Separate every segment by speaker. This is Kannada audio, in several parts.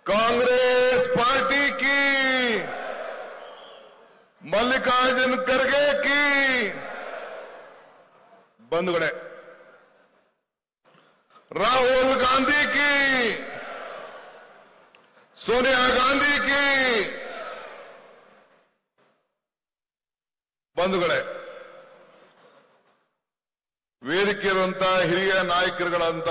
Speaker 1: कांग्रेस पार्टी की, मल्लिकार्जुन खड़गे की, बंधुगळे राहुल गांधी की, सोनिया गांधी की, ಬಂಧುಗಳೇ, ವೇದಿಕೆ ಇರುವಂತ ಹಿರಿಯ ನಾಯಕರುಗಳಂತ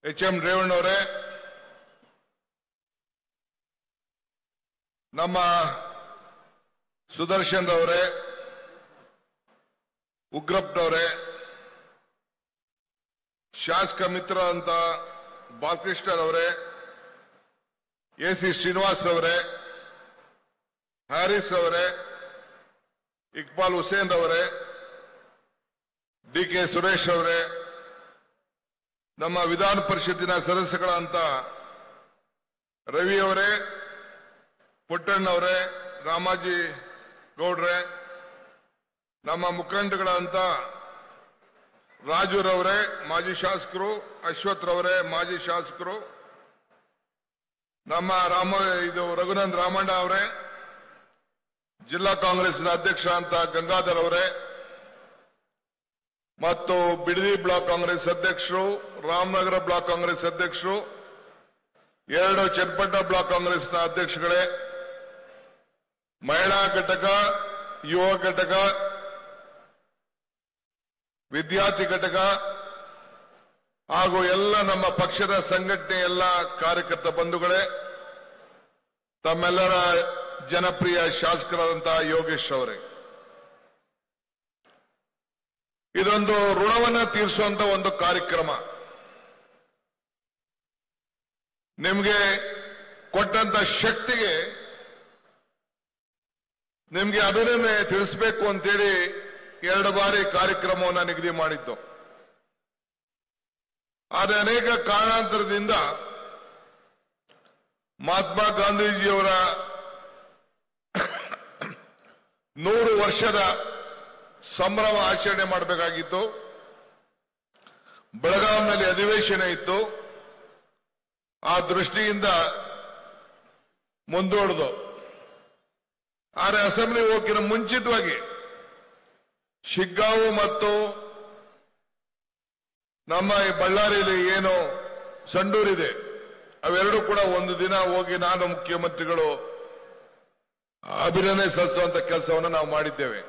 Speaker 1: ಎಚ್.ಎಂ. ರೇವಣ್ಣವರೇ, ನಮ್ಮ ಸುದರ್ಶನ್ ಅವರೇ, ಉಗ್ರಪ್ಪನವರೇ, ಶಾಸಕ ಮಿತ್ರ ಅಂತ ಬಾಲಕೃಷ್ಣರವರೇ, ಎಸಿ ಶ್ರೀನಿವಾಸ್ ಅವರೇ, ಹ್ಯಾರಿಸ್ ಅವರೇ, ಇಕ್ಬಾಲ್ ಹುಸೇನ್ ಅವರೇ, ಡಿ.ಕೆ. ಸುರೇಶ್ ಅವರೇ, ನಮ್ಮ ವಿಧಾನ ಪರಿಷತ್ತಿನ ಸದಸ್ಯಗಳಂತ ರವಿ ಅವರೇ, ಪುಟ್ಟಣ್ಣವರೇ, ರಾಮಾಜಿ ಗೌಡ್ರೆ, ನಮ್ಮ ಮುಖಂಡಗಳಂತ ರಾಜುರವರೇ, ಮಾಜಿ ಶಾಸಕರು, ಅಶ್ವಥ್ ರವರೇ, ಮಾಜಿ ಶಾಸಕರು, ನಮ್ಮ ರಘುನಂದ್ ರಾಮಣ್ಣ ಅವರೇ, ಜಿಲ್ಲಾ ಕಾಂಗ್ರೆಸ್ನ ಅಧ್ಯಕ್ಷ ಅಂತ ಗಂಗಾಧರ್ ಅವರೇ, ಮತ್ತು ಬಿಡದಿ ಬ್ಲಾಕ್ ಕಾಂಗ್ರೆಸ್ ಅಧ್ಯಕ್ಷರು, ರಾಮನಗರ ಬ್ಲಾಕ್ ಕಾಂಗ್ರೆಸ್ ಅಧ್ಯಕ್ಷರು, 2 ಚನ್ನಪಟ್ಟಣ ಬ್ಲಾಕ್ ಕಾಂಗ್ರೆಸ್ನ ಅಧ್ಯಕ್ಷಗಳೇ, ಮಹಿಳಾ ಘಟಕ, ಯುವ ಘಟಕ, ವಿದ್ಯಾರ್ಥಿ ಘಟಕ ಹಾಗೂ ಎಲ್ಲ ನಮ್ಮ ಪಕ್ಷದ ಸಂಘಟನೆ ಎಲ್ಲ ಕಾರ್ಯಕರ್ತ ಬಂಧುಗಳೇ, ತಮ್ಮೆಲ್ಲರ ಜನಪ್ರಿಯ ಶಾಸಕರಾದಂತಹ ಯೋಗೇಶ್ ಅವರೇ, ಇದೊಂದು ಋಣವನ್ನು ತೀರಿಸುವಂತ ಒಂದು ಕಾರ್ಯಕ್ರಮ. ನಿಮಗೆ ಕೊಟ್ಟಂತ ಶಕ್ತಿಗೆ ನಿಮಗೆ ಅಭಿನಂದನೆ ತಿಳಿಸಬೇಕು ಅಂತೇಳಿ 2 ಬಾರಿ ಕಾರ್ಯಕ್ರಮವನ್ನು ನಿಗದಿ ಮಾಡಿದ್ದು. ಆದರೆ ಅನೇಕ ಕಾರಣಾಂತರದಿಂದ ಮಹಾತ್ಮ ಗಾಂಧೀಜಿಯವರ 100 ವರ್ಷದ ಸಂಭ್ರಮ ಆಚರಣೆ ಮಾಡಬೇಕಾಗಿತ್ತು. ಬೆಳಗಾವಿನಲ್ಲಿ ಅಧಿವೇಶನ ಇತ್ತು. ಆ ದೃಷ್ಟಿಯಿಂದ ಮುಂದೂಡಿದು. ಆದರೆ ಅಸೆಂಬ್ಲಿ ಹೋಗಿನ ಮುಂಚಿತವಾಗಿ ಶಿಗ್ಗಾಂವ್ ಮತ್ತು ನಮ್ಮ ಈ ಬಳ್ಳಾರಿಯಲ್ಲಿ ಏನು ಸಂಡೂರಿದೆ, ಅವೆರಡೂ ಕೂಡ ಒಂದು ದಿನ ಹೋಗಿ ನಾನು ಮುಖ್ಯಮಂತ್ರಿಗಳು ಅಭಿನಂದನೆ ಸಲ್ಲಿಸುವಂತ ಕೆಲಸವನ್ನು ನಾವು ಮಾಡಿದ್ದೇವೆ.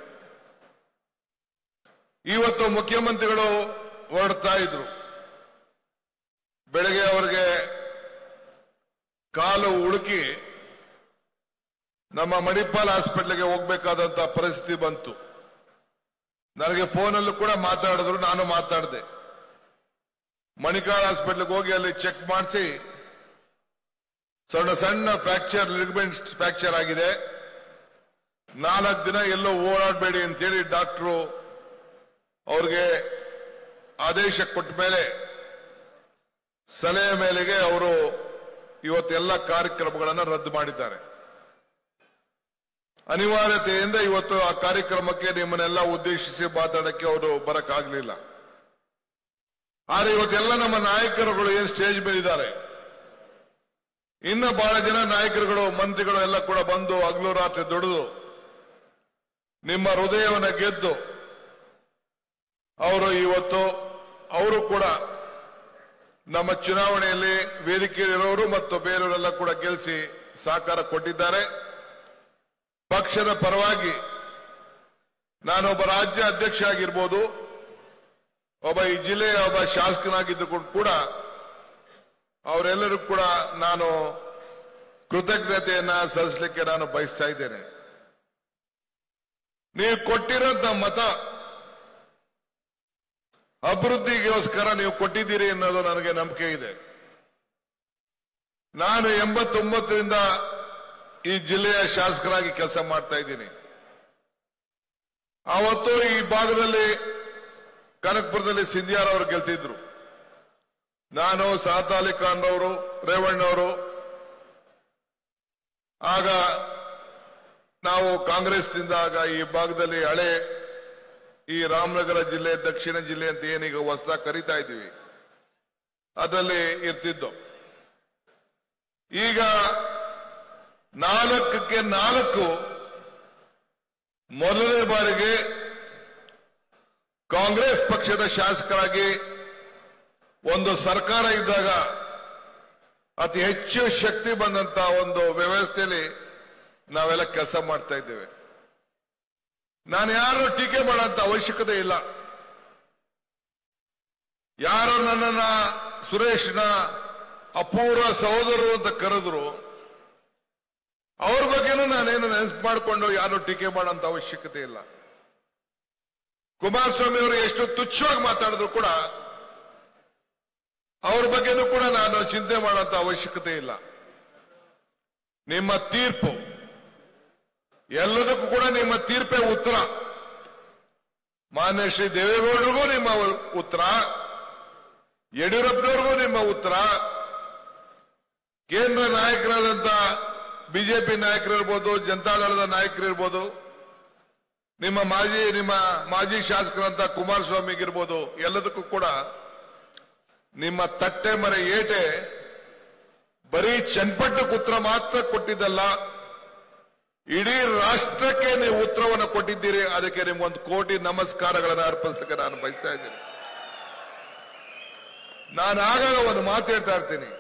Speaker 1: ಇವತ್ತು ಮುಖ್ಯಮಂತ್ರಿಗಳು ಹೊರಡ್ತಾ ಇದ್ರು. ಬೆಳಗ್ಗೆ ಅವರಿಗೆ ಕಾಲು ಉಳುಕಿ ನಮ್ಮ ಮಣಿಪಾಲ್ ಹಾಸ್ಪಿಟಲ್ಗೆ ಹೋಗ್ಬೇಕಾದಂತ ಪರಿಸ್ಥಿತಿ ಬಂತು. ನನಗೆ ಫೋನಲ್ಲೂ ಕೂಡ ಮಾತಾಡಿದ್ರು, ನಾನು ಮಾತಾಡಿದೆ. ಮಣಿಪಾಲ್ ಹಾಸ್ಪಿಟಲ್ಗೆ ಹೋಗಿ ಅಲ್ಲಿ ಚೆಕ್ ಮಾಡಿಸಿ ಸಣ್ಣ ಫ್ರಾಕ್ಚರ್, ಲಿಗಮೆಂಟ್ ಫ್ರಾಕ್ಚರ್ ಆಗಿದೆ, 4 ದಿನ ಎಲ್ಲೋ ಓಡಾಡಬೇಡಿ ಅಂತೇಳಿ ಡಾಕ್ಟರು ಅವ್ರಿಗೆ ಆದೇಶ ಕೊಟ್ಟ ಮೇಲೆ ಸಲಹೆ ಮೇಲೆಗೆ ಅವರು ಇವತ್ತೆಲ್ಲ ಕಾರ್ಯಕ್ರಮಗಳನ್ನು ರದ್ದು ಮಾಡಿದ್ದಾರೆ. ಅನಿವಾರ್ಯತೆಯಿಂದ ಇವತ್ತು ಆ ಕಾರ್ಯಕ್ರಮಕ್ಕೆ ನಿಮ್ಮನ್ನೆಲ್ಲ ಉದ್ದೇಶಿಸಿ ಮಾತಾಡಕ್ಕೆ ಅವರು ಬರಕ್ಕಾಗಲಿಲ್ಲ. ಆದರೆ ಇವತ್ತೆಲ್ಲ ನಮ್ಮ ನಾಯಕರುಗಳು ಏನ್ ಸ್ಟೇಜ್ ಮೇಲಿದ್ದಾರೆ, ಇನ್ನು ಬಹಳ ಜನ ನಾಯಕರುಗಳು, ಮಂತ್ರಿಗಳು ಎಲ್ಲ ಕೂಡ ಬಂದು ಹಗಲು ರಾತ್ರಿ ದುಡಿದು ನಿಮ್ಮ ಹೃದಯವನ್ನು ಗೆದ್ದು ಅವರು ಇವತ್ತು ಅವರು ಕೂಡ ನಮ್ಮ ಚುನಾವಣೆಯಲ್ಲಿ ವೇದಿಕೆಯಲ್ಲಿರೋರು ಮತ್ತು ಬೇರೆಯವರೆಲ್ಲ ಕೂಡ ಗೆಲ್ಲಿಸಿ ಸಹಕಾರ ಕೊಟ್ಟಿದ್ದಾರೆ. ಪಕ್ಷದ ಪರವಾಗಿ ನಾನೊಬ್ಬ ರಾಜ್ಯ ಅಧ್ಯಕ್ಷ ಆಗಿರ್ಬೋದು, ಒಬ್ಬ ಈ ಜಿಲ್ಲೆಯ ಒಬ್ಬ ಶಾಸಕನಾಗಿದ್ದುಕೊಂಡು ಕೂಡ ಅವರೆಲ್ಲರೂ ಕೂಡ ನಾನು ಕೃತಜ್ಞತೆಯನ್ನ ಸಲ್ಲಿಸಲಿಕ್ಕೆ ನಾನು ಬಯಸ್ತಾ ಇದ್ದೇನೆ. ನೀವು ಕೊಟ್ಟಿರೋಂಥ ಮತ ಅಭಿವೃದ್ಧಿಗೋಸ್ಕರ ನೀವು ಕೊಟ್ಟಿದ್ದೀರಿ ಅನ್ನೋದು ನನಗೆ ನಂಬಿಕೆ ಇದೆ. ನಾನು 89ರಿಂದ ಈ ಜಿಲ್ಲೆಯ ಶಾಸಕರಾಗಿ ಕೆಲಸ ಮಾಡ್ತಾ ಇದ್ದೀನಿ. ಆವತ್ತು ಈ ಭಾಗದಲ್ಲಿ ಕನಕಪುರದಲ್ಲಿ ಸಿಂಧಿಯಾರ್ ಅವರು ಗೆಲ್ತಿದ್ರು. ನಾನು, ಸಾತ್ ಅಲಿ ಖಾನ್ ಅವರು, ರೇವಣ್ಣವರು, ಆಗ ನಾವು ಕಾಂಗ್ರೆಸ್ನಿಂದ ಆಗ ಈ ಭಾಗದಲ್ಲಿ ಹಳೆ ಈ ರಾಮನಗರ ಜಿಲ್ಲೆ, ದಕ್ಷಿಣ ಜಿಲ್ಲೆ ಅಂತ ಏನೀಗ ಹೊಸದಾಗಿ ಕರೀತಾ ಇದ್ದೀವಿ, ಅದರಲ್ಲಿ ಇರ್ತಿದ್ದು. ಈಗ 4ಕ್ಕೆ 4 ಮೊದಲನೇ ಬಾರಿಗೆ ಕಾಂಗ್ರೆಸ್ ಪಕ್ಷದ ಶಾಸಕರಾಗಿ ಒಂದು ಸರ್ಕಾರ ಇದ್ದಾಗ ಅತಿ ಹೆಚ್ಚು ಶಕ್ತಿ ಬಂದಂತ ಒಂದು ವ್ಯವಸ್ಥೆಯಲ್ಲಿ ನಾವೆಲ್ಲ ಕೆಲಸ ಮಾಡ್ತಾ ಇದ್ದೇವೆ. ನಾನು ಯಾರು ಟೀಕೆ ಮಾಡೋಂತ ಅವಶ್ಯಕತೆ ಇಲ್ಲ. ಯಾರು ನನ್ನನ್ನ ಸುರೇಶ್ನ ಅಪೂರ್ವ ಸಹೋದರರು ಅಂತ ಕರೆದ್ರು, ಅವ್ರ ಬಗ್ಗೆನೂ ನಾನೇನು ನೆನಪು ಮಾಡಿಕೊಂಡು ಯಾರು ಟೀಕೆ ಮಾಡೋಂತ ಅವಶ್ಯಕತೆ ಇಲ್ಲ. ಕುಮಾರಸ್ವಾಮಿ ಅವರು ಎಷ್ಟು ತುಚ್ಛವಾಗಿ ಮಾತಾಡಿದ್ರು ಕೂಡ ಅವ್ರ ಬಗ್ಗೆನೂ ಕೂಡ ನಾನು ಚಿಂತೆ ಮಾಡೋಂತ ಅವಶ್ಯಕತೆ ಇಲ್ಲ. ನಿಮ್ಮ ತೀರ್ಪು ಎಲ್ಲದಕ್ಕೂ ಕೂಡ ನಿಮ್ಮ ತೀರ್ಪೇ ಉತ್ತರ. ಮಾನ್ಯ ಶ್ರೀ ದೇವೇಗೌಡರಿಗೂ ನಿಮ್ಮ ಉತ್ತರ, ಯಡಿಯೂರಪ್ಪನವ್ರಿಗೂ ನಿಮ್ಮ ಉತ್ತರ, ಕೇಂದ್ರ ನಾಯಕರಾದಂತ ಬಿಜೆಪಿ ನಾಯಕರಿರ್ಬೋದು, ಜನತಾದಳದ ನಾಯಕರಿರ್ಬೋದು, ನಿಮ್ಮ ಮಾಜಿ ಶಾಸಕರಂತ ಕುಮಾರಸ್ವಾಮಿಗಿರ್ಬೋದು, ಎಲ್ಲದಕ್ಕೂ ಕೂಡ ನಿಮ್ಮ ತಟ್ಟೆ ಮರೆ ಏಟೆ ಬರೀ ಚನ್ನಪಟ್ಟಣಕ್ಕೆ ಉತ್ತರ ಮಾತ್ರ ಕೊಟ್ಟಿದ್ದಲ್ಲ, ಇಡೀ ರಾಷ್ಟ್ರಕ್ಕೆ ನೀವು ಉತ್ತರವನ್ನು ಕೊಟ್ಟಿದ್ದೀರಿ. ಅದಕ್ಕೆ ನಿಮ್ಗೊಂದು ಕೋಟಿ ನಮಸ್ಕಾರಗಳನ್ನು ಅರ್ಪಿಸಲಿಕ್ಕೆ ನಾನು ಬಯಸ್ತಾ ಇದ್ದೀನಿ. ನಾನು ಆಗಾಗ ಒಂದು ಮಾತು ಹೇಳ್ತಾ ಇರ್ತೀನಿ,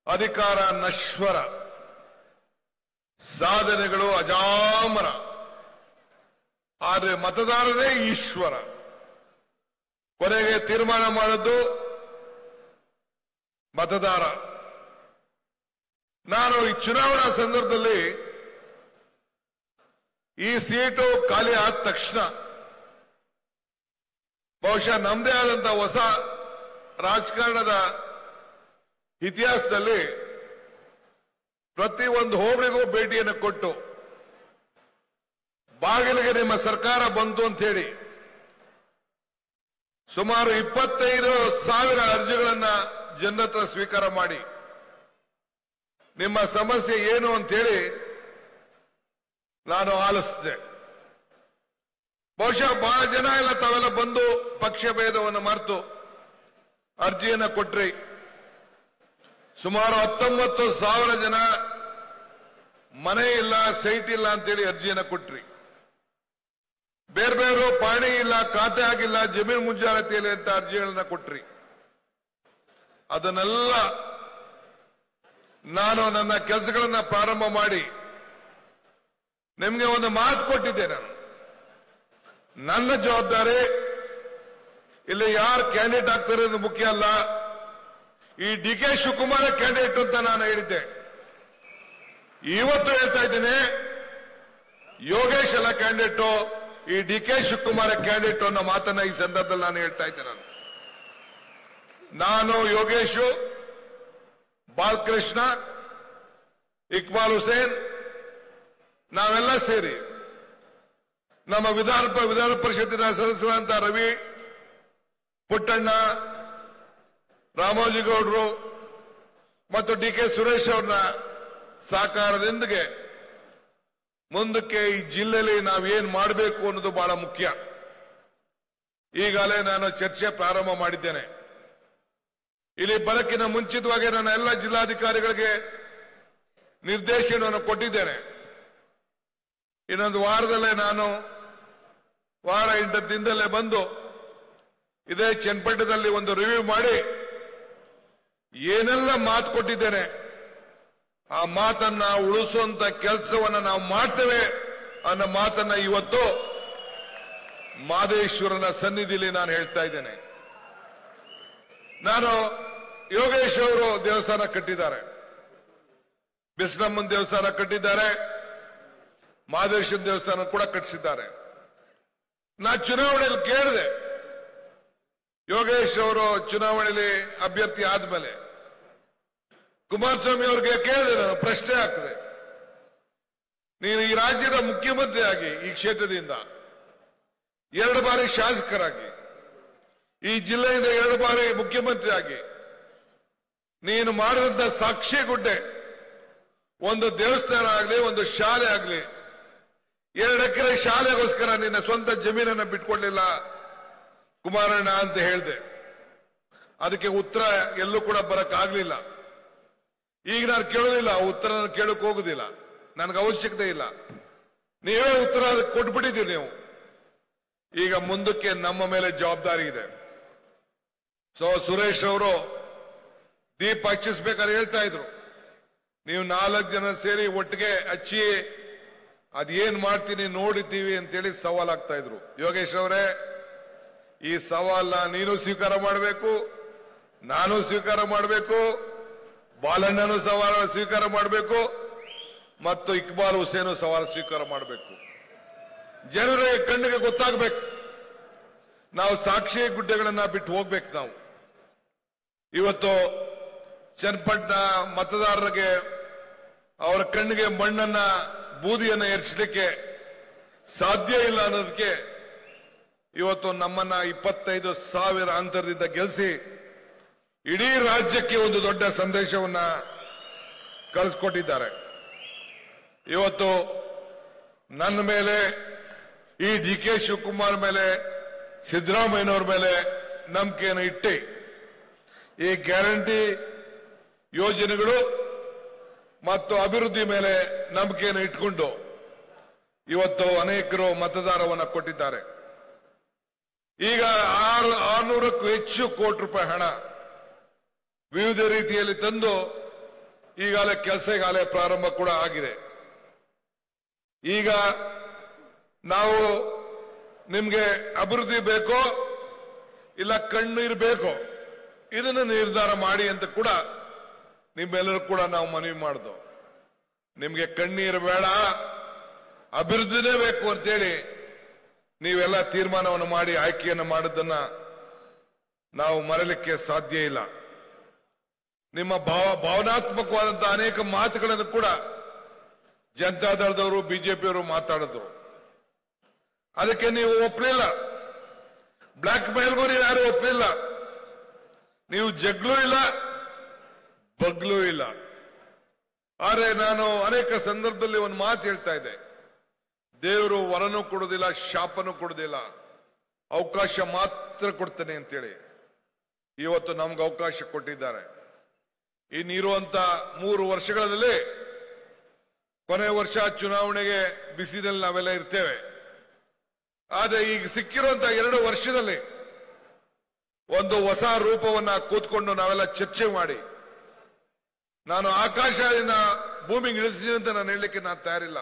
Speaker 1: ಅಧಿಕಾರ ನಶ್ವರ, ಸಾಧನೆಗಳು ಅಜಾಮರ, ಆದರೆ ಮತದಾರರೇ ಈಶ್ವರ. ಕೊನೆಗೆ ತೀರ್ಮಾನ ಮಾಡೋದು ಮತದಾರ. ನಾನು ಈ ಚುನಾವಣಾ ಸಂದರ್ಭದಲ್ಲಿ ಈ ಸೀಟು ಖಾಲಿ ಆದ ತಕ್ಷಣ ಬಹುಶಃ ನಮ್ಮದೇ ಆದಂತ ಹೊಸ ರಾಜಕಾರಣದ ಇತಿಹಾಸದಲ್ಲಿ ಪ್ರತಿ ಒಂದು ಹೋಬಳಿಗೂ ಭೇಟಿಯನ್ನು ಕೊಟ್ಟು ಬಾಗಿಲಿಗೆ ನಿಮ್ಮ ಸರ್ಕಾರ ಬಂತು ಅಂತ ಹೇಳಿ ಸುಮಾರು 25,000 ಅರ್ಜಿಗಳನ್ನ ಜನರ ಸ್ವೀಕಾರ ಮಾಡಿ ನಿಮ್ಮ ಸಮಸ್ಯೆ ಏನು ಅಂತ ಹೇಳಿ ನಾನು ಆಲಿಸಿದೆ. ಬಹುಶಃ ಬಹಳ ಜನ ಎಲ್ಲ ತಾವೆಲ್ಲ ಬಂದು ಪಕ್ಷ ಭೇದವನ್ನು ಮರೆತು ಅರ್ಜಿಯನ್ನ ಕೊಟ್ರಿ. ಸುಮಾರು 19,000 ಜನ ಮನೆ ಇಲ್ಲ, ಸೈಟ್ ಇಲ್ಲ ಅಂತೇಳಿ ಅರ್ಜಿಯನ್ನ ಕೊಟ್ರಿ. ಬೇರೆ ಬೇರೆ ಪಾಣಿ ಇಲ್ಲ, ಖಾತೆ ಆಗಿಲ್ಲ, ಜಮೀನು ಮುಂಜಾಗ್ರತೆಯಲ್ಲಿ ಅಂತ ಅರ್ಜಿಗಳನ್ನ ಕೊಟ್ರಿ. ಅದನ್ನೆಲ್ಲ ನಾನು ನನ್ನ ಕೆಲಸಗಳನ್ನ ಪ್ರಾರಂಭ ಮಾಡಿ ನಿಮ್ಗೆ ಒಂದು ಮಾತು ಕೊಟ್ಟಿದ್ದೆ. ನನ್ನ ಜವಾಬ್ದಾರಿ ಇಲ್ಲಿ ಯಾರು ಕ್ಯಾಂಡಿಡೇಟ್ ಆಗ್ತಾರೆ ಅದು ಮುಖ್ಯ ಅಲ್ಲ. ಈ ಡಿ ಕೆ ಶಿವಕುಮಾರ್ ಕ್ಯಾಂಡಿಡೇಟ್ ಅಂತ ನಾನು ಹೇಳಿದ್ದೆ. ಇವತ್ತು ಹೇಳ್ತಾ ಇದ್ದೀನಿ, ಯೋಗೇಶ್ ಅಲ್ಲ ಕ್ಯಾಂಡಿಡೇಟು, ಈ ಡಿ ಕೆ ಶಿವಕುಮಾರ್ ಕ್ಯಾಂಡಿಡೇಟ್ ಅನ್ನೋ ಮಾತನ್ನ ಈ ಸಂದರ್ಭದಲ್ಲಿ ನಾನು ಹೇಳ್ತಾ ಇದ್ದೇನೆ. ನಾನು ಯೋಗೇಶು, ಬಾಲಕೃಷ್ಣ, ಇಕ್ಬಾಲ್ ಹುಸೇನ್ ನಾವೆಲ್ಲ ಸೇರಿ ನಮ್ಮ ವಿಧಾನ ಪರಿಷತ್ತಿನ ಸದಸ್ಯರಾದಂತ ರವಿ, ಪುಟ್ಟಣ್ಣ, ರಾಮೋಜಿಗೌಡರು ಮತ್ತು ಡಿ ಕೆ ಸುರೇಶ್ ಅವ್ರನ್ನ ಸಹಕಾರದೊಂದಿಗೆ ಮುಂದಕ್ಕೆ ಈ ಜಿಲ್ಲೆಯಲ್ಲಿ ನಾವೇನ್ ಮಾಡಬೇಕು ಅನ್ನೋದು ಬಹಳ ಮುಖ್ಯ. ಈಗಾಗಲೇ ನಾನು ಚರ್ಚೆ ಪ್ರಾರಂಭ ಮಾಡಿದ್ದೇನೆ. ಇಲ್ಲಿ ಬರಕ್ಕಿನ ಮುಂಚಿತವಾಗಿ ನಾನು ಎಲ್ಲ ಜಿಲ್ಲಾಧಿಕಾರಿಗಳಿಗೆ ನಿರ್ದೇಶನವನ್ನು ಕೊಟ್ಟಿದ್ದೇನೆ. ಇನ್ನೊಂದು ವಾರದಲ್ಲೇ ನಾನು ವಾರ 8 ದಿನದಲ್ಲೇ ಬಂದು ಇದೇ ಚನ್ನಪಟ್ಟಣದಲ್ಲಿ ಒಂದು ರಿವ್ಯೂ ಮಾಡಿ ಏನೆಲ್ಲ ಮಾತು ಕೊಟ್ಟಿದ್ದೇನೆ ಆ ಮಾತನ್ನ ಉಳಿಸುವಂತ ಕೆಲಸವನ್ನ ನಾವು ಮಾಡ್ತೇವೆ ಅನ್ನೋ ಮಾತನ್ನ ಇವತ್ತು ಮಾದೇಶ್ವರನ ಸನ್ನಿಧಿಯಲ್ಲಿ ನಾನು ಹೇಳ್ತಾ ಇದ್ದೇನೆ. ನಾನು ಯೋಗೇಶ್ ಅವರು ದೇವಸ್ಥಾನ ಕಟ್ಟಿದ್ದಾರೆ, ಬಿಸ್ನಮ್ಮನ ದೇವಸ್ಥಾನ ಕಟ್ಟಿದ್ದಾರೆ, ಮಾದೇಶ್ವರ ದೇವಸ್ಥಾನ ಕೂಡ ಕಟ್ಟಿಸಿದ್ದಾರೆ. ನಾ ಚುನಾವಣೆಯಲ್ಲಿ ಕೇಳಿದೆ, ಯೋಗೇಶ್ ಅವರು ಚುನಾವಣೆಯಲ್ಲಿ ಅಭ್ಯರ್ಥಿ ಆದ್ಮೇಲೆ ಕುಮಾರಸ್ವಾಮಿ ಅವರಿಗೆ ಕೇಳಿದೆ, ನಾನು ಪ್ರಶ್ನೆ ಆಗ್ತದೆ, ನೀನು ಈ ರಾಜ್ಯದ ಮುಖ್ಯಮಂತ್ರಿಯಾಗಿ ಈ ಕ್ಷೇತ್ರದಿಂದ 2 ಬಾರಿ ಶಾಸಕರಾಗಿ ಈ ಜಿಲ್ಲೆಯಿಂದ 2 ಬಾರಿ ಮುಖ್ಯಮಂತ್ರಿಯಾಗಿ ನೀನು ಮಾಡಿದಂತ ಸಾಕ್ಷಿ ಗುಡ್ಡೆ ಒಂದು ದೇವಸ್ಥಾನ ಆಗಲಿ, ಒಂದು ಶಾಲೆ ಆಗಲಿ 2 ಎಕರೆ ಶಾಲೆಗೋಸ್ಕರ ನಿನ್ನ ಸ್ವಂತ ಜಮೀನನ್ನ ಬಿಟ್ಕೊಡ್ಲಿಲ್ಲ ಕುಮಾರಣ್ಣ ಅಂತ ಹೇಳಿದೆ. ಅದಕ್ಕೆ ಉತ್ತರ ಎಲ್ಲೂ ಕೂಡ ಬರಕ್ಕಾಗ್ಲಿಲ್ಲ. ಈಗ ನಾನು ಕೇಳೋದಿಲ್ಲ, ಉತ್ತರ ನಾನು ಕೇಳಕ್ ಹೋಗುದಿಲ್ಲ, ನನಗೆ ಅವಶ್ಯಕತೆ ಇಲ್ಲ. ನೀವೇ ಉತ್ತರ ಕೊಟ್ಬಿಟ್ಟಿದ್ದೀರಿ ನೀವು. ಈಗ ಮುಂದಕ್ಕೆ ನಮ್ಮ ಮೇಲೆ ಜವಾಬ್ದಾರಿ ಇದೆ. ಸುರೇಶ್ ಅವರು ದೀಪ ಹಚ್ಚಿಸ್ಬೇಕಾದ್ರೆ ಹೇಳ್ತಾ ಇದ್ರು, ನೀವು 4 ಜನ ಸೇರಿ ಒಟ್ಟಿಗೆ ಹಚ್ಚಿ ಅದೇನ್ ಮಾಡ್ತೀನಿ ನೋಡಿದ್ದೀವಿ ಅಂತೇಳಿ ಸವಾಲಾಗ್ತಾ ಇದ್ರು. ಯೋಗೇಶ್ ಅವರೇ, ಈ ಸವಾಲ್ನ ನೀನು ಸ್ವೀಕಾರ ಮಾಡಬೇಕು, ನಾನು ಸ್ವೀಕಾರ ಮಾಡಬೇಕು, ಬಾಲಣ್ಣನು ಸವಾಲ ಸ್ವೀಕಾರ ಮಾಡಬೇಕು, ಮತ್ತು ಇಕ್ಬಾಲ್ ಹುಸೇನು ಸವಾಲು ಸ್ವೀಕಾರ ಮಾಡಬೇಕು. ಜನರ ಕಣ್ಣಿಗೆ ಗೊತ್ತಾಗಬೇಕು. ನಾವು ಸಾಕ್ಷಿ ಗುಡ್ಡೆಗಳನ್ನ ಬಿಟ್ಟು ಹೋಗ್ಬೇಕು. ನಾವು ಇವತ್ತು ಚನ್ನಪಟ್ಟಣ ಮತದಾರರಿಗೆ ಅವರ ಕಣ್ಣಿಗೆ ಮಣ್ಣನ್ನ ಬೂದಿಯನ್ನ ಎರಚಲಿಕ್ಕೆ ಸಾಧ್ಯ ಇಲ್ಲ ಅನ್ನೋದಕ್ಕೆ ಇವತ್ತು ನಮ್ಮನ್ನ 25,000 ಅಂತರದಿಂದ ಗೆಲ್ಲಿಸಿ ಇಡೀ ರಾಜ್ಯಕ್ಕೆ ಒಂದು ದೊಡ್ಡ ಸಂದೇಶವನ್ನ ಕಳಿಸ್ಕೊಟ್ಟಿದ್ದಾರೆ. ಇವತ್ತು ನನ್ನ ಮೇಲೆ, ಈ ಡಿ.ಕೆ. ಶಿವಕುಮಾರ್ ಮೇಲೆ, ಸಿದ್ದರಾಮಯ್ಯನವ್ರ ಮೇಲೆ ನಂಬಿಕೆಯನ್ನು ಇಟ್ಟು ಈ ಗ್ಯಾರಂಟಿ ಯೋಜನೆಗಳು ಮತ್ತು ಅಭಿವೃದ್ಧಿ ಮೇಲೆ ನಂಬಿಕೆಯನ್ನು ಇಟ್ಕೊಂಡು ಇವತ್ತು ಅನೇಕರು ಮತದಾರವನ್ನು ಕೊಟ್ಟಿದ್ದಾರೆ. ಈಗ 600ಕ್ಕೂ ಹೆಚ್ಚು ಕೋಟಿ ರೂಪಾಯಿ ಹಣ ವಿವಿಧ ರೀತಿಯಲ್ಲಿ ತಂದು ಈಗಾಗಲೇ ಕೆಲಸ ಪ್ರಾರಂಭ ಕೂಡ ಆಗಿದೆ. ಈಗ ನಾವು ನಿಮ್ಗೆ ಅಭಿವೃದ್ಧಿ ಬೇಕೋ ಇಲ್ಲ ಕಣ್ಣೀರು ಬೇಕೋ ಇದನ್ನು ನಿರ್ಧಾರ ಮಾಡಿ ಅಂತ ಕೂಡ ನಿಮ್ಮೆಲ್ಲರೂ ಕೂಡ ನಾವು ಮನವಿ ಮಾಡಿದ್ವು. ನಿಮ್ಗೆ ಕಣ್ಣೀರು ಬೇಡ, ಅಭಿವೃದ್ಧಿನೇ ಬೇಕು ಅಂತೇಳಿ ನೀವೆಲ್ಲ ತೀರ್ಮಾನವನ್ನು ಮಾಡಿ ಆಯ್ಕೆಯನ್ನು ಮಾಡಿದ್ದನ್ನ ನಾವು ಮರೆಯಲಿಕ್ಕೆ ಸಾಧ್ಯ ಇಲ್ಲ. ನಿಮ್ಮ ಭಾವನಾತ್ಮಕವಾದಂತಹ ಅನೇಕ ಮಾತುಗಳನ್ನು ಕೂಡ ಜನತಾದಳದವರು, ಬಿಜೆಪಿಯವರು ಮಾತಾಡಿದ್ರು. ಅದಕ್ಕೆ ನೀವು ಒಪ್ಪಲಿಲ್ಲ. ಬ್ಲಾಕ್ ಮೇಲ್ಗೂ ಯಾರು ಒಪ್ಪಲಿಲ್ಲ. ನೀವು ಜಗ್ಲೂ ಇಲ್ಲ, ಬಗ್ಲೂ ಇಲ್ಲ. ಆದರೆ ನಾನು ಅನೇಕ ಸಂದರ್ಭದಲ್ಲಿ ಒಂದು ಮಾತು ಹೇಳ್ತಾ ಇದ್ದೆ, ದೇವರು ವರನೂ ಕೊಡುವುದಿಲ್ಲ, ಶಾಪನೂ ಕೊಡುವುದಿಲ್ಲ, ಅವಕಾಶ ಮಾತ್ರ ಕೊಡ್ತಾನೆ ಅಂತೇಳಿ. ಇವತ್ತು ನಮ್ಗೆ ಅವಕಾಶ ಕೊಟ್ಟಿದ್ದಾರೆ. ಇನ್ನಿರುವಂತ 3 ವರ್ಷಗಳಲ್ಲಿ ಕೊನೆ ವರ್ಷ ಚುನಾವಣೆಗೆ ಬಿಸಿದಲ್ಲಿ ನಾವೆಲ್ಲ ಇರ್ತೇವೆ. ಆದರೆ ಈಗ ಸಿಕ್ಕಿರುವಂತ 2 ವರ್ಷದಲ್ಲಿ ಒಂದು ಹೊಸ ರೂಪವನ್ನ ಕೂತ್ಕೊಂಡು ನಾವೆಲ್ಲ ಚರ್ಚೆ ಮಾಡಿ, ನಾನು ಆಕಾಶದಿಂದ ಭೂಮಿಗೆ ಇಳಿಸಿದ್ದೀನಿ ಅಂತ ನಾನು ಹೇಳಲಿಕ್ಕೆ ನಾನು ತಯಾರಿಲ್ಲ.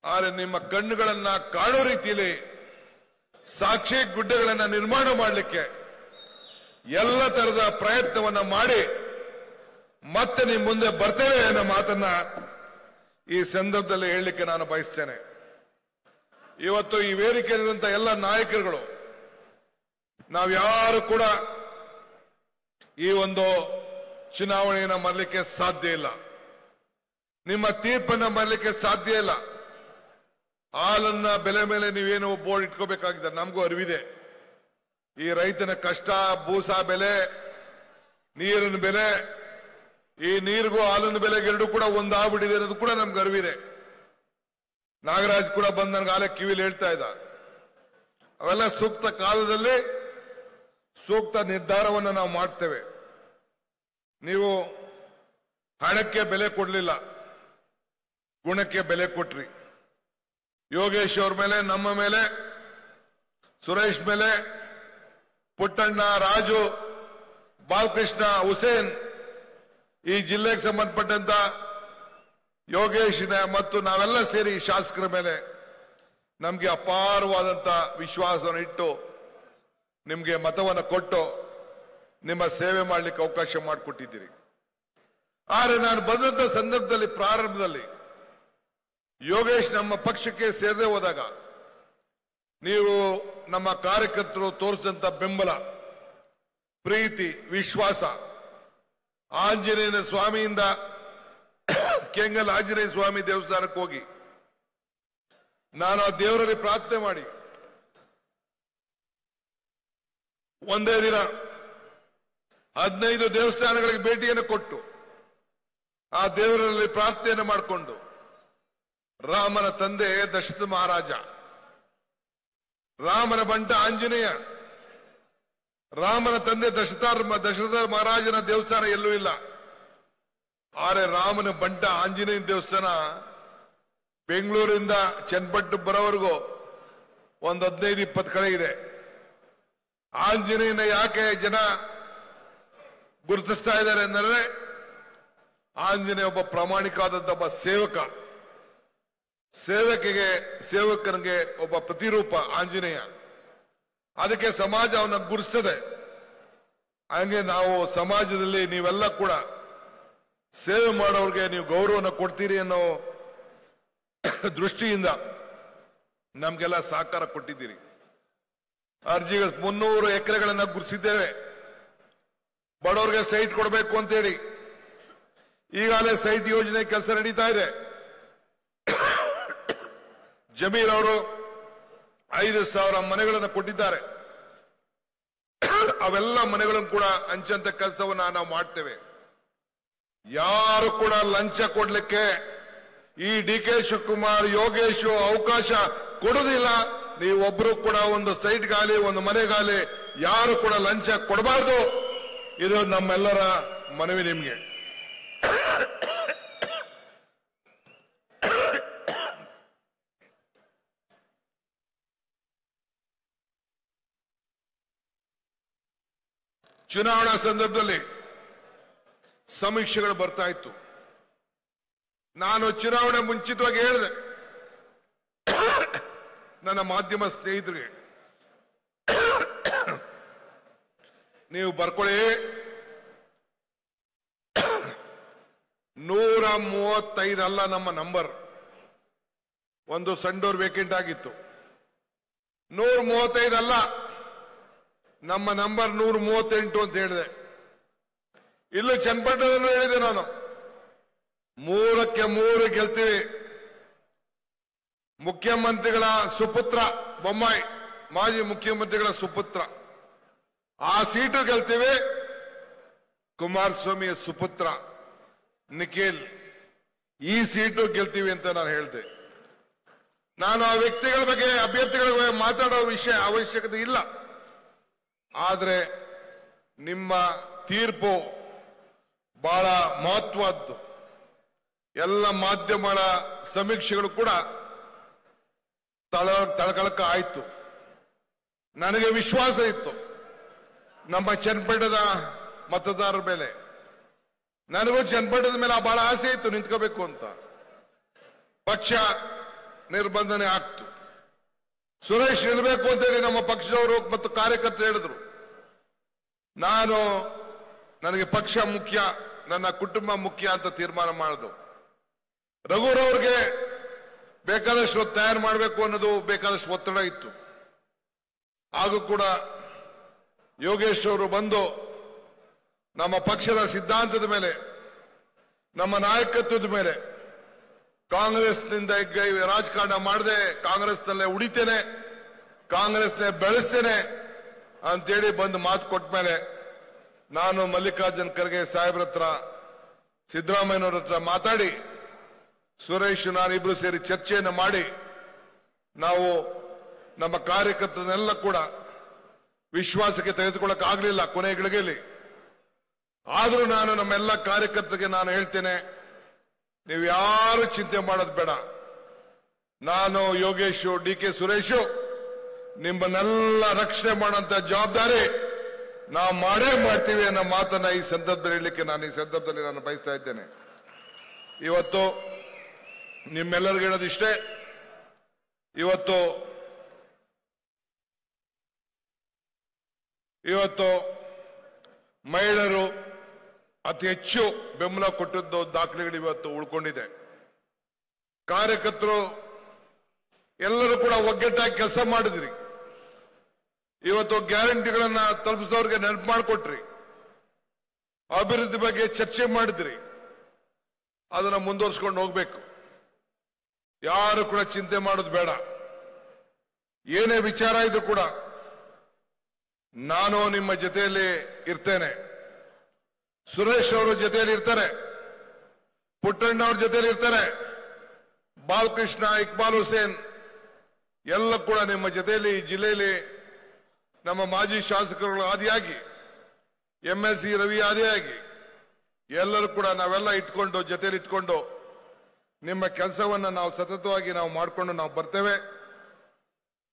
Speaker 1: ಆದರೆ ನಿಮ್ಮ ಕಣ್ಣುಗಳನ್ನ ಕಾಣೋ ರೀತಿಯಲ್ಲಿ ಸಾಕ್ಷಿ ಗುಡ್ಡೆಗಳನ್ನ ನಿರ್ಮಾಣ ಮಾಡಲಿಕ್ಕೆ ಎಲ್ಲ ತರದ ಪ್ರಯತ್ನವನ್ನ ಮಾಡಿ ಮತ್ತೆ ನಿಮ್ಮ ಮುಂದೆ ಬರ್ತೇವೆ ಅನ್ನೋ ಮಾತನ್ನ ಈ ಸಂದರ್ಭದಲ್ಲಿ ಹೇಳಲಿಕ್ಕೆ ನಾನು ಬಯಸ್ತೇನೆ. ಇವತ್ತು ಈ ವೇದಿಕೆಯಲ್ಲಿರುವಂತಹ ಎಲ್ಲ ನಾಯಕರುಗಳು ನಾವ್ಯಾರು ಕೂಡ ಈ ಒಂದು ಚುನಾವಣೆಯನ್ನು ಮಾಡಲಿಕ್ಕೆ ಸಾಧ್ಯ ಇಲ್ಲ. ನಿಮ್ಮ ತೀರ್ಪನ್ನ ಮಾಡಲಿಕ್ಕೆ ಸಾಧ್ಯ ಇಲ್ಲ. ಹಾಲನ್ನ ಬೆಲೆ ಮೇಲೆ ನೀವೇನು ಬೋರ್ಡ್ ಇಟ್ಕೋಬೇಕಾಗಿದೆ, ನಮಗೂ ಅರಿವಿದೆ. ಈ ರೈತನ ಕಷ್ಟ, ಭೂಸಾ ಬೆಲೆ, ನೀರಿನ ಬೆಲೆ, ಈ ನೀರಿಗೂ ಹಾಲಿನ ಬೆಲೆಗೆರಡು ಕೂಡ ಒಂದಾಗ್ಬಿಟ್ಟಿದೆ ಅನ್ನೋದು ಕೂಡ ನಮ್ಗೆ ಅರಿವಿದೆ. ನಾಗರಾಜ್ ಕೂಡ ಬಂದು ನನಗೆ ಆಲೆ ಕಿವಿಲಿ ಹೇಳ್ತಾ ಇದ್ದ, ಅವೆಲ್ಲ ಸೂಕ್ತ ಕಾಲದಲ್ಲಿ ಸೂಕ್ತ ನಿರ್ಧಾರವನ್ನು ನಾವು ಮಾಡ್ತೇವೆ. ನೀವು ಹಣಕ್ಕೆ ಬೆಲೆ ಕೊಡ್ಲಿಲ್ಲ, ಗುಣಕ್ಕೆ ಬೆಲೆ ಕೊಟ್ರಿ. ಯೋಗೇಶ್ ಅವ್ರ ಮೇಲೆ, ನಮ್ಮ ಮೇಲೆ, ಸುರೇಶ್ ಮೇಲೆ, ಪುಟ್ಟಣ್ಣ, ರಾಜು, ಬಾಲಕೃಷ್ಣ, ಹುಸೇನ್, ಈ ಜಿಲ್ಲೆಗೆ ಸಂಬಂಧಪಟ್ಟಂತ ಯೋಗೇಶ್ ಮತ್ತು ನಾವೆಲ್ಲ ಸೇರಿ ಶಾಸಕರ ಮೇಲೆ ನಮ್ಗೆ ಅಪಾರವಾದಂತ ವಿಶ್ವಾಸವನ್ನು ಇಟ್ಟು ನಿಮ್ಗೆ ಮತವನ್ನು ಕೊಟ್ಟು ನಿಮ್ಮ ಸೇವೆ ಮಾಡಲಿಕ್ಕೆ ಅವಕಾಶ ಮಾಡಿಕೊಟ್ಟಿದ್ದೀರಿ. ಆದರೆ ನಾನು ಬಂದಂತ ಸಂದರ್ಭದಲ್ಲಿ ಪ್ರಾರಂಭದಲ್ಲಿ ಯೋಗೇಶ್ ನಮ್ಮ ಪಕ್ಷಕ್ಕೆ ಸೇರದೆ ಹೋದಾಗ ನೀವು ನಮ್ಮ ಕಾರ್ಯಕರ್ತರು ತೋರಿಸಿದಂತ ಬೆಂಬಲ, ಪ್ರೀತಿ, ವಿಶ್ವಾಸ, ಆಂಜನೇಯನ ಸ್ವಾಮಿಯಿಂದ ಕೆಂಗಲ್ ಆಂಜನೇಯ ಸ್ವಾಮಿ ದೇವಸ್ಥಾನಕ್ಕೆ ಹೋಗಿ ನಾನು ಆ ದೇವರಲ್ಲಿ ಪ್ರಾರ್ಥನೆ ಮಾಡಿ ಒಂದೇ ದಿನ 15 ದೇವಸ್ಥಾನಗಳಿಗೆ ಭೇಟಿಯನ್ನು ಕೊಟ್ಟು ಆ ದೇವರಲ್ಲಿ ಪ್ರಾರ್ಥನೆಯನ್ನು ಮಾಡಿಕೊಂಡು ರಾಮನ ತಂದೆ ದಶರಥ ಮಹಾರಾಜ, ರಾಮನ ಬಂಟ ಆಂಜನೇಯ. ರಾಮನ ತಂದೆ ದಶರಥ ಮಹಾರಾಜನ ದೇವಸ್ಥಾನ ಎಲ್ಲೂ ಇಲ್ಲ. ಆದರೆ ರಾಮನ ಬಂಟ ಆಂಜನೇಯ ದೇವಸ್ಥಾನ ಬೆಂಗಳೂರಿಂದ ಚನ್ನಪಟ್ಟಣ ಬರೋವರೆಗೂ ಒಂದು 15-20 ಕಡೆ ಇದೆ. ಆಂಜನೇಯನ ಯಾಕೆ ಜನ ಗುರುತಿಸ್ತಾ ಇದ್ದಾರೆ ಅಂದರೆ ಆಂಜನೇಯ ಒಬ್ಬ ಪ್ರಾಮಾಣಿಕವಾದಂತ ಒಬ್ಬ ಸೇವಕನಿಗೆ ಒಬ್ಬ ಪ್ರತಿರೂಪ ಆಂಜನೇಯ. ಅದಕ್ಕೆ ಸಮಾಜ ಅವನ್ನ ಗುರುತಿಸ್ತದೆ. ಹಂಗೆ ನಾವು ಸಮಾಜದಲ್ಲಿ ನೀವೆಲ್ಲ ಕೂಡ ಸೇವೆ ಮಾಡೋರಿಗೆ ನೀವು ಗೌರವನ ಕೊಡ್ತೀರಿ ಅನ್ನೋ ದೃಷ್ಟಿಯಿಂದ ನಮ್ಗೆಲ್ಲ ಸಹಕಾರ ಕೊಟ್ಟಿದ್ದೀರಿ. ಅರ್ಜಿಗಳು 300 ಎಕರೆಗಳನ್ನ ಗುರುತಿಸಿದ್ದೇವೆ. ಬಡವರಿಗೆ ಸೈಟ್ ಕೊಡಬೇಕು ಅಂತೇಳಿ ಈಗಾಗಲೇ ಸೈಟ್ ಯೋಜನೆ ಕೆಲಸ ನಡೀತಾ ಇದೆ. ಜಮೀರ್ ಅವರು 5,000 ಮನೆಗಳನ್ನು ಕೊಟ್ಟಿದ್ದಾರೆ. ಅವೆಲ್ಲ ಮನೆಗಳನ್ನು ಕೂಡ ಹಂಚಂತ ಕೆಲಸವನ್ನ ನಾವು ಮಾಡ್ತೇವೆ. ಯಾರು ಕೂಡ ಲಂಚ ಕೊಡ್ಲಿಕ್ಕೆ ಈ ಡಿ ಕೆ ಶಿವಕುಮಾರ್, ಯೋಗೇಶ್ ಅವಕಾಶ ಕೊಡುವುದಿಲ್ಲ. ನೀವೊಬ್ರು ಕೂಡ ಒಂದು ಸೈಟ್ಗಾಲಿ ಒಂದು ಮನೆಗಾಲಿ ಯಾರು ಕೂಡ ಲಂಚ ಕೊಡಬಾರ್ದು. ಇದು ನಮ್ಮೆಲ್ಲರ ಮನವಿ ನಿಮ್ಗೆ. ಚುನಾವಣಾ ಸಂದರ್ಭದಲ್ಲಿ ಸಮೀಕ್ಷೆಗಳು ಬರ್ತಾ ಇತ್ತು. ನಾನು ಚುನಾವಣೆ ಮುಂಚಿತವಾಗಿ ಹೇಳಿದೆ ನನ್ನ ಮಾಧ್ಯಮ ಸ್ನೇಹಿತರಿಗೆ, ನೀವು ಬರ್ಕೊಳ್ಳಿ, 135 ಅಲ್ಲ ನಮ್ಮ ನಂಬರ್. ಒಂದು ಸಂಡೂರ್ ವೇಕೆಂಟ್ ಆಗಿತ್ತು. 135 ಅಲ್ಲ, ನಮ್ಮ ನಂಬರ್ 138 ಅಂತ ಹೇಳಿದೆ. ಇಲ್ಲೂ ಚನ್ನಪಟ್ಟಣದಲ್ಲೂ ಹೇಳಿದೆ ನಾನು, 3ಕ್ಕೆ 3 ಗೆಲ್ತೀವಿ. ಮುಖ್ಯಮಂತ್ರಿಗಳ ಸುಪುತ್ರ ಬೊಮ್ಮಾಯಿ, ಮಾಜಿ ಮುಖ್ಯಮಂತ್ರಿಗಳ ಸುಪುತ್ರ, ಆ ಸೀಟು ಗೆಲ್ತೀವಿ. ಕುಮಾರಸ್ವಾಮಿಯ ಸುಪುತ್ರ ನಿಖಿಲ್, ಈ ಸೀಟು ಗೆಲ್ತೀವಿ ಅಂತ ನಾನು ಹೇಳಿದೆ. ನಾನು ಆ ವ್ಯಕ್ತಿಗಳ ಬಗ್ಗೆ, ಅಭ್ಯರ್ಥಿಗಳ ಬಗ್ಗೆ ಮಾತಾಡೋ ವಿಷಯ ಅವಶ್ಯಕತೆ ಇಲ್ಲ. ಆದರೆ ನಿಮ್ಮ ತೀರ್ಪು ಬಹಳ ಮಹತ್ವದ್ದು. ಎಲ್ಲ ಮಾಧ್ಯಮಗಳ ಸಮೀಕ್ಷೆಗಳು ಕೂಡ ತಳಕಳಕ ಆಯಿತು. ನನಗೆ ವಿಶ್ವಾಸ ಇತ್ತು ನಮ್ಮ ಚನ್ನಪಟ್ಟಣದ ಮತದಾರರ ಮೇಲೆ. ನನಗೂ ಚನ್ನಪಟ್ಟಣದ ಮೇಲೆ ಬಹಳ ಆಸೆ ಇತ್ತು ನಿಂತ್ಕೋಬೇಕು ಅಂತ. ಪಕ್ಷ ನಿರ್ಬಂಧನೆ ಆಗ್ತು. ಸುರೇಶ್ ನಿಲ್ಲಬೇಕು ಅಂತೇಳಿ ನಮ್ಮ ಪಕ್ಷದವರು ಮತ್ತು ಕಾರ್ಯಕರ್ತರು ಹೇಳಿದ್ರು. ನನಗೆ ಪಕ್ಷ ಮುಖ್ಯ, ನನ್ನ ಕುಟುಂಬ ಮುಖ್ಯ ಅಂತ ತೀರ್ಮಾನ ಮಾಡಿದ್ರು. ರಘುರವ್ರಿಗೆ ಬೇಕಾದಷ್ಟು ತಯಾರು ಮಾಡಬೇಕು ಅನ್ನೋದು ಬೇಕಾದಷ್ಟು ಒತ್ತಡ ಇತ್ತು. ಹಾಗೂ ಕೂಡ ಯೋಗೇಶ್ ಅವರು ಬಂದು ನಮ್ಮ ಪಕ್ಷದ ಸಿದ್ಧಾಂತದ ಮೇಲೆ, ನಮ್ಮ ನಾಯಕತ್ವದ ಮೇಲೆ, ಕಾಂಗ್ರೆಸ್ನಿಂದ ರಾಜಕಾರಣ ಮಾಡದೆ ಕಾಂಗ್ರೆಸ್ನಲ್ಲೇ ಉಳಿತೇನೆ, ಕಾಂಗ್ರೆಸ್ನೇ ಬೆಳೆಸ್ತೇನೆ ಅಂತೇಳಿ ಬಂದು ಮಾತು ಕೊಟ್ಟ ಮೇಲೆ ನಾನು ಮಲ್ಲಿಕಾರ್ಜುನ್ ಖರ್ಗೆ ಸಾಹೇಬ್ರ ಹತ್ರ, ಸಿದ್ದರಾಮಯ್ಯನವ್ರ ಹತ್ರ ಮಾತಾಡಿ, ಸುರೇಶ್ ನಾನಿಬ್ರು ಸೇರಿ ಚರ್ಚೆಯನ್ನು ಮಾಡಿ ನಾವು ನಮ್ಮ ಕಾರ್ಯಕರ್ತರನ್ನೆಲ್ಲ ಕೂಡ ವಿಶ್ವಾಸಕ್ಕೆ ತೆಗೆದುಕೊಳ್ಳಕ್ ಆಗ್ಲಿಲ್ಲ ಕೊನೆ ಗಳಿಗೆಯಲ್ಲಿ. ಆದರೂ ನಾನು ನಮ್ಮೆಲ್ಲ ಕಾರ್ಯಕರ್ತರಿಗೆ ನಾನು ಹೇಳ್ತೇನೆ, ನೀವು ಯಾರು ಚಿಂತೆ ಮಾಡೋದು ಬೇಡ. ನಾನು, ಯೋಗೇಶು, ಡಿ ಕೆ ಸುರೇಶು ನಿಮ್ಮನ್ನೆಲ್ಲ ರಕ್ಷಣೆ ಮಾಡುವಂತ ಜವಾಬ್ದಾರಿ ನಾವು ಮಾಡೇ ಮಾಡ್ತೀವಿ ಅನ್ನೋ ಮಾತನ್ನ ಈ ಸಂದರ್ಭದಲ್ಲಿ ಹೇಳಲಿಕ್ಕೆ ನಾನು ಬಯಸ್ತಾ ಇದ್ದೇನೆ. ಇವತ್ತು ನಿಮ್ಮೆಲ್ಲರಿಗೂ ಹೇಳೋದಿಷ್ಟೇ, ಇವತ್ತು ಮಹಿಳೆಯರು ಅತಿ ಹೆಚ್ಚು ಬೆಂಬಲ ಕೊಟ್ಟಿದ್ದು ದಾಖಲೆಗಳು ಇವತ್ತು ಉಳ್ಕೊಂಡಿದೆ. ಕಾರ್ಯಕರ್ತರು ಎಲ್ಲರೂ ಕೂಡ ಒಗ್ಗಟ್ಟಾಗಿ ಕೆಲಸ ಮಾಡಿದ್ರಿ. ಇವತ್ತು ಗ್ಯಾರಂಟಿಗಳನ್ನ ತಲುಪಿಸೋರಿಗೆ ನೆನಪು ಮಾಡಿಕೊಟ್ರಿ. ಅಭಿವೃದ್ಧಿ ಬಗ್ಗೆ ಚರ್ಚೆ ಮಾಡಿದ್ರಿ. ಅದನ್ನ ಮುಂದುವರಿಸಿಕೊಂಡು ಹೋಗ್ಬೇಕು. ಯಾರು ಕೂಡ ಚಿಂತೆ ಮಾಡೋದು ಬೇಡ. ಏನೇ ವಿಚಾರ ಇದ್ರೂ ಕೂಡ ನಾನು ನಿಮ್ಮ ಜೊತೆಯಲ್ಲಿ ಇರ್ತೇನೆ. ಸುರೇಶ್ ಅವರು ಜೊತೆಯಲ್ಲಿ ಇರ್ತಾರೆ, ಪುಟ್ಟಣ್ಣ ಅವ್ರ ಜೊತೆಯಲ್ಲಿ ಇರ್ತಾರೆ, ಬಾಲಕೃಷ್ಣ, ಇಕ್ಬಾಲ್ ಹುಸೇನ್ ಎಲ್ಲ ಕೂಡ ನಿಮ್ಮ ಜೊತೆಯಲ್ಲಿ ಜಿಲ್ಲೆಯಲ್ಲಿ ನಮ್ಮ ಮಾಜಿ ಶಾಸಕರುಗಳು ಆದಿಯಾಗಿ MLC ರವಿ ಆದಿಯಾಗಿ ಎಲ್ಲರೂ ಕೂಡ ನಾವೆಲ್ಲ ಜೊತೆಲಿ ಇಟ್ಕೊಂಡು ನಿಮ್ಮ ಕೆಲಸವನ್ನ ನಾವು ಸತತವಾಗಿ ನಾವು ಮಾಡಿಕೊಂಡು ನಾವು ಬರ್ತೇವೆ.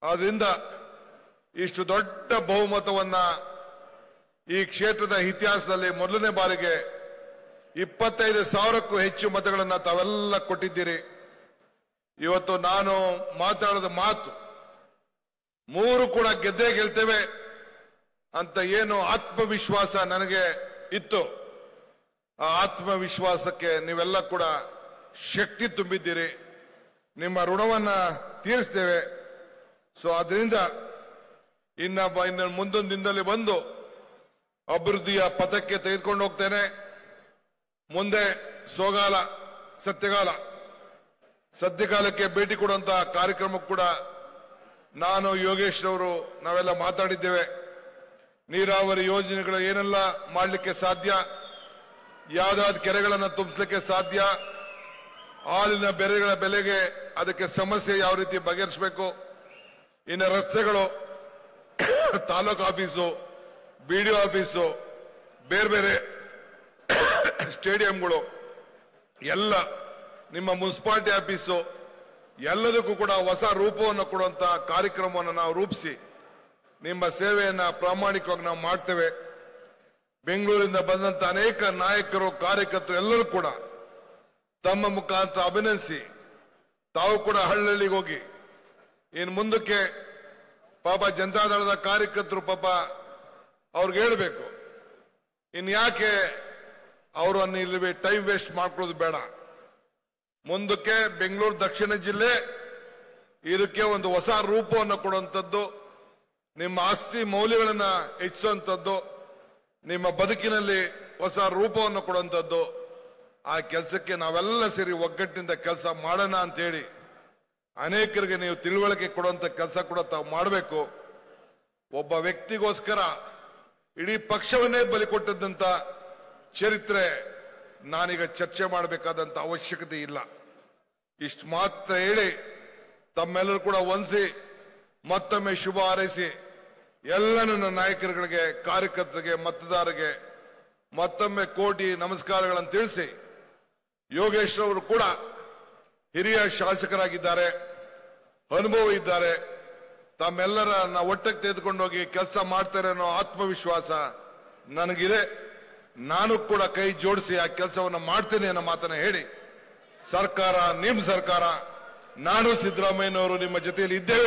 Speaker 1: ಆದ್ರಿಂದ ಇಷ್ಟು ದೊಡ್ಡ ಬಹುಮತವನ್ನ ಈ ಕ್ಷೇತ್ರದ ಇತಿಹಾಸದಲ್ಲಿ ಮೊದಲನೇ ಬಾರಿಗೆ 25,000ಕ್ಕೂ ಹೆಚ್ಚು ಮತಗಳನ್ನ ತಾವೆಲ್ಲ ಕೊಟ್ಟಿದ್ದೀರಿ. ಇವತ್ತು ನಾನು ಮಾತಾಡಿದ ಮಾತು 3 ಕೂಡ ಗೆದ್ದೇ ಗೆಲ್ತೇವೆ ಅಂತ ಏನು ಆತ್ಮವಿಶ್ವಾಸ ನನಗೆ ಇತ್ತು, ಆ ಆತ್ಮವಿಶ್ವಾಸಕ್ಕೆ ನೀವೆಲ್ಲ ಕೂಡ ಶಕ್ತಿ ತುಂಬಿದ್ದೀರಿ. ನಿಮ್ಮ ಋಣವನ್ನ ತೀರಿಸ್ತೇವೆ. ಸೊ ಅದರಿಂದ ಇನ್ನು ಮುಂದೊಂದು ದಿನದಲ್ಲಿ ಬಂದು ಅಭಿವೃದ್ಧಿಯ ಪಥಕ್ಕೆ ತೆಗೆದುಕೊಂಡು ಹೋಗ್ತೇನೆ. ಮುಂದೆ ಸೋಗಾಲ, ಸದ್ಯಕಾಲಕ್ಕೆ ಭೇಟಿ ಕೊಡುವಂತಹ ಕಾರ್ಯಕ್ರಮ ಕೂಡ ನಾನು ಯೋಗೇಶ್ ಅವರು ನಾವೆಲ್ಲ ಮಾತಾಡಿದ್ದೇವೆ. ನೀರಾವರಿ ಯೋಜನೆಗಳು ಏನೆಲ್ಲ ಮಾಡಲಿಕ್ಕೆ ಸಾಧ್ಯ, ಯಾವ್ದಾದ್ರು ಕೆರೆಗಳನ್ನು ತುಂಬಿಸಲಿಕ್ಕೆ ಸಾಧ್ಯ, ಹಾಲಿನ ಬೆಲೆಗೆ ಅದಕ್ಕೆ ಸಮಸ್ಯೆ ಯಾವ ರೀತಿ ಬಗೆಹರಿಸಬೇಕು, ಇನ್ನು ರಸ್ತೆಗಳು, ತಾಲೂಕು ಆಫೀಸು, BDO ಆಫೀಸು, ಬೇರೆ ಬೇರೆ ಸ್ಟೇಡಿಯಂಗಳು ಎಲ್ಲ, ನಿಮ್ಮ ಮುನ್ಸಿಪಾಲಿಟಿ ಆಫೀಸು ಎಲ್ಲದಕ್ಕೂ ಕೂಡ ಹೊಸ ರೂಪವನ್ನು ಕೊಡುವಂತ ಕಾರ್ಯಕ್ರಮವನ್ನು ನಾವು ರೂಪಿಸಿ ನಿಮ್ಮ ಸೇವೆಯನ್ನ ಪ್ರಾಮಾಣಿಕವಾಗಿ ನಾವು ಮಾಡ್ತೇವೆ. ಬೆಂಗಳೂರಿಂದ ಬಂದಂತ ಅನೇಕ ನಾಯಕರು, ಕಾರ್ಯಕರ್ತರು ಎಲ್ಲರೂ ಕೂಡ ತಮ್ಮ ಮುಖಾಂತರ ಅಭಿನಂದಿಸಿ ತಾವು ಕೂಡ ಹಳ್ಳಿಗೆ ಹೋಗಿ ಇನ್ನು ಮುಂದಕ್ಕೆ ಪಾಪ ಜನತಾದಳದ ಕಾರ್ಯಕರ್ತರು ಪಾಪ ಅವ್ರಿಗೆ ಹೇಳ್ಬೇಕು, ಇನ್ಯಾಕೆ ಅವರನ್ನು ಇಲ್ಲಿ ಟೈಮ್ ವೇಸ್ಟ್ ಮಾಡ್ಕೊಳ್ಳೋದು ಬೇಡ. ಮುಂದಕ್ಕೆ ಬೆಂಗಳೂರು ದಕ್ಷಿಣ ಜಿಲ್ಲೆ ಇದಕ್ಕೆ ಒಂದು ಹೊಸ ರೂಪವನ್ನು ಕೊಡುವಂಥದ್ದು, ನಿಮ್ಮ ಆಸ್ತಿ ಮೌಲ್ಯಗಳನ್ನ ಹೆಚ್ಚಿಸುವಂಥದ್ದು, ನಿಮ್ಮ ಬದುಕಿನಲ್ಲಿ ಹೊಸ ರೂಪವನ್ನು ಕೊಡುವಂಥದ್ದು. ಆ ಕೆಲಸಕ್ಕೆ ನಾವೆಲ್ಲ ಸೇರಿ ಒಗ್ಗಟ್ಟಿನಿಂದ ಕೆಲಸ ಮಾಡೋಣ ಅಂತ ಹೇಳಿ ಅನೇಕರಿಗೆ ನೀವು ತಿಳುವಳಿಕೆ ಕೊಡುವಂತ ಕೆಲಸ ಕೂಡ ತಾವು ಮಾಡಬೇಕು. ಒಬ್ಬ ವ್ಯಕ್ತಿಗೋಸ್ಕರ ಇಡೀ ಪಕ್ಷವನ್ನೇ ಬಲಿ ಕೊಟ್ಟದ್ದಂತ ಚರಿತ್ರೆ ನಾನೀಗ ಚರ್ಚೆ ಮಾಡಬೇಕಾದಂತ ಅವಶ್ಯಕತೆ ಇಲ್ಲ. ಇಷ್ಟು ಮಾತ್ರ ಹೇಳಿ ತಮ್ಮೆಲ್ಲರೂ ಕೂಡ ವಂದಿಸಿ ಮತ್ತೊಮ್ಮೆ ಶುಭ ಹಾರೈಸಿ ಎಲ್ಲ ನನ್ನ ನಾಯಕರುಗಳಿಗೆ, ಕಾರ್ಯಕರ್ತರಿಗೆ, ಮತದಾರರಿಗೆ ಮತ್ತೊಮ್ಮೆ ಕೋಟಿ ನಮಸ್ಕಾರಗಳನ್ನು ತಿಳಿಸಿ, ಯೋಗೇಶ್ ಅವರು ಕೂಡ ಹಿರಿಯ ಶಾಸಕರಾಗಿದ್ದಾರೆ, ಅನುಭವ ಇದ್ದಾರೆ, ತಮ್ಮೆಲ್ಲರನ್ನ ಒಟ್ಟಿಗೆ ತೆಗೆದುಕೊಂಡೋಗಿ ಕೆಲಸ ಮಾಡ್ತಾರೆ ಅನ್ನೋ ಆತ್ಮವಿಶ್ವಾಸ ನನಗಿದೆ. ನಾನು ಕೂಡ ಕೈ ಜೋಡಿಸಿ ಆ ಕೆಲಸವನ್ನು ಮಾಡ್ತೇನೆ ಅನ್ನೋ ಮಾತನ್ನ ಹೇಳಿ, ಸರ್ಕಾರ ನಿಮ್ಮ ಸರ್ಕಾರ, ನಾನು ಸಿದ್ದರಾಮಯ್ಯನವರು ನಿಮ್ಮ ಜೊತೆಯಲ್ಲಿ ಇದ್ದೇವೆ.